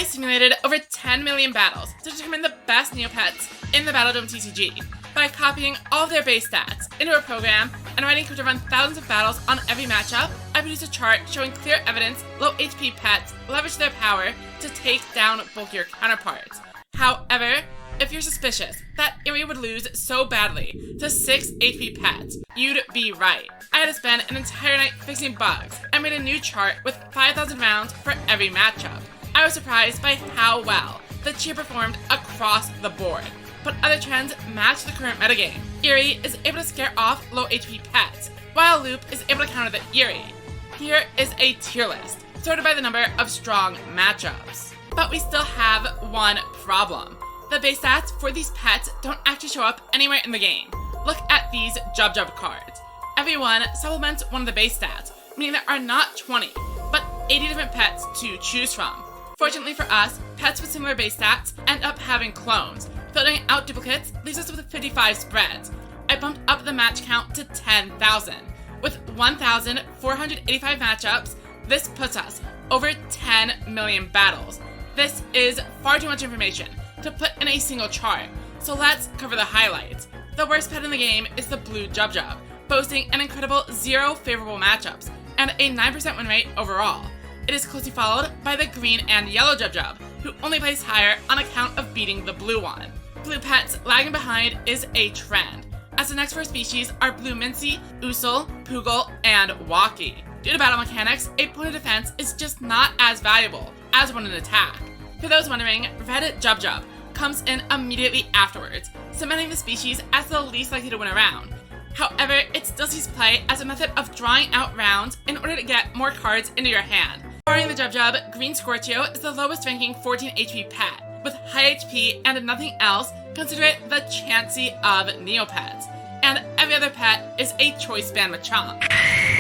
I simulated over 10 million battles to determine the best Neopets in the Battledome TCG by copying all of their base stats into a program and writing code to run thousands of battles on every matchup. I produced a chart showing clear evidence low HP pets leverage their power to take down bulkier counterparts. However, if you're suspicious that Erie would lose so badly to 6 HP pets, you'd be right. I had to spend an entire night fixing bugs and made a new chart with 5,000 rounds for every matchup. I was surprised by how well the cheer performed across the board, but other trends match the current metagame. Erie is able to scare off low HP pets, while Loop is able to counter the Erie. Here is a tier list, sorted by the number of strong matchups. But we still have one problem. The base stats for these pets don't actually show up anywhere in the game. Look at these Jubjub cards. Every one supplements one of the base stats, meaning there are not 20, but 80 different pets to choose from. Fortunately for us, pets with similar base stats end up having clones. Filtering out duplicates leaves us with 55 spreads. I bumped up the match count to 10,000. With 1,485 matchups, this puts us over 10 million battles. This is far too much information to put in a single chart, so let's cover the highlights. The worst pet in the game is the blue Jubjub, boasting an incredible 0 favorable matchups and a 9% win rate overall. It is closely followed by the green and yellow Jubjub, who only plays higher on account of beating the blue one. Blue pets lagging behind is a trend, as the next 4 species are Blue Mincy, Usul, Poogle, and Walkie. Due to battle mechanics, a point of defense is just not as valuable as one in attack. For those wondering, red Jubjub comes in immediately afterwards, cementing the species as the least likely to win a round. However, it still sees play as a method of drawing out rounds in order to get more cards into your hand. Barring the Jubjub, green Scorchio is the lowest ranking 14 HP pet. With high HP and nothing else, consider it the Chansey of Neopets. And every other pet is a choice band Machamp.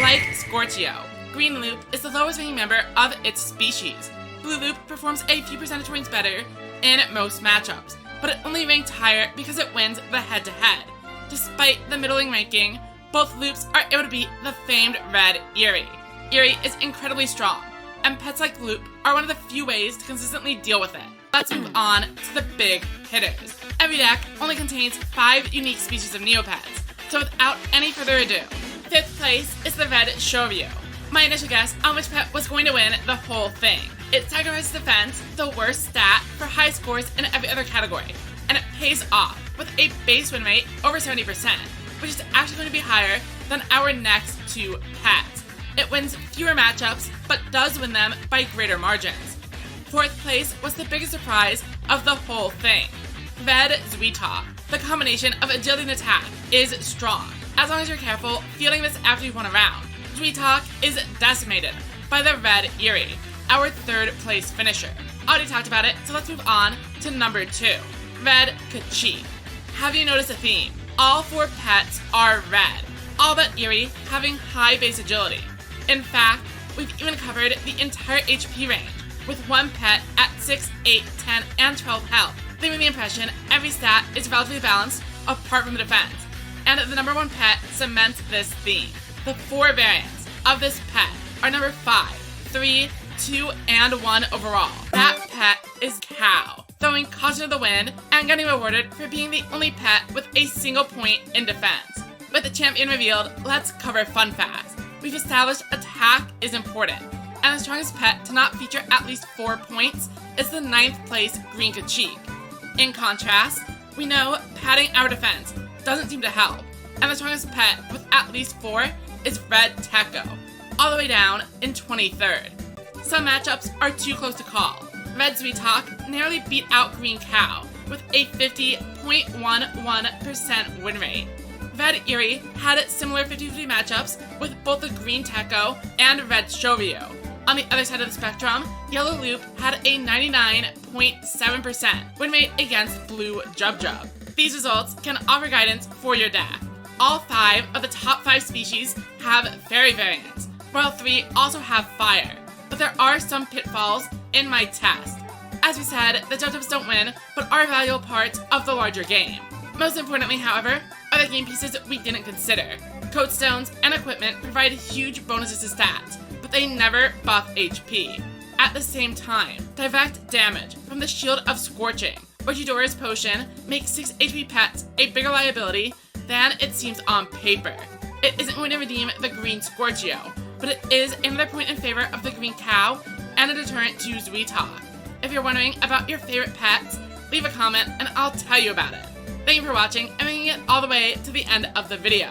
Like Scorchio, green Loop is the lowest ranking member of its species. Blue Loop performs a few percentage points better in most matchups, but it only ranked higher because it wins the head-to-head. Despite the middling ranking, both Loops are able to beat the famed red Erie. Erie is incredibly strong, and pets like Loop are one of the few ways to consistently deal with it. Let's move on to the big hitters. Every deck only contains 5 unique species of Neopets, so without any further ado, 5th place is the red Jubjub. My initial guess on which pet was going to win the whole thing. It sacrifices defense, the worst stat, for high scores in every other category, and it pays off with a base win rate over 70%, which is actually going to be higher than our next 2 pets. It wins fewer matchups, but does win them by greater margins. 4th place was the biggest surprise of the whole thing. Red Zweetalk. The combination of agility and attack is strong. As long as you're careful fielding this after you've won a round. Zweetalk is decimated by the red Erie, our 3rd place finisher. Already talked about it, so let's move on to number 2. Red Kachik. Have you noticed a theme? All 4 pets are red, all but Erie having high base agility. In fact, we've even covered the entire HP range, with one pet at 6, 8, 10, and 12 health, leaving the impression every stat is relatively balanced apart from the defense. And the number 1 pet cements this theme. The 4 variants of this pet are number 5, 3, 2, and 1 overall. That pet is Cow, throwing caution to the wind and getting rewarded for being the only pet with a single point in defense. With the champion revealed, let's cover fun facts. We've established attack is important, and the strongest pet to not feature at least 4 points is the 9th place green Kachik. In contrast, we know padding our defense doesn't seem to help, and the strongest pet with at least 4 is red Tecco, all the way down in 23rd. Some matchups are too close to call. Red Zweetalk narrowly beat out green Cow with a 50.11% win rate. Red Erie had similar 50-50 matchups with both the green Tecco and red Jubjub. On the other side of the spectrum, yellow Loop had a 99.7% win rate against blue Jubjub. These results can offer guidance for your deck. All 5 of the top 5 species have fairy variants, while 3 also have fire, but there are some pitfalls in my test. As we said, the Jubjubs don't win, but are valuable parts of the larger game. Most importantly, however, are the game pieces we didn't consider. Coatstones and equipment provide huge bonuses to stats, but they never buff HP. at the same time. Direct damage from the Shield of Scorching or Jidora's Potion makes 6 HP pets a bigger liability than it seems on paper. It isn't going to redeem the green Scorchio, but it is another point in favor of the green cow and a deterrent to Zuita. If you're wondering about your favorite pets, leave a comment and I'll tell you about it. Thank you for watching and making it all the way to the end of the video.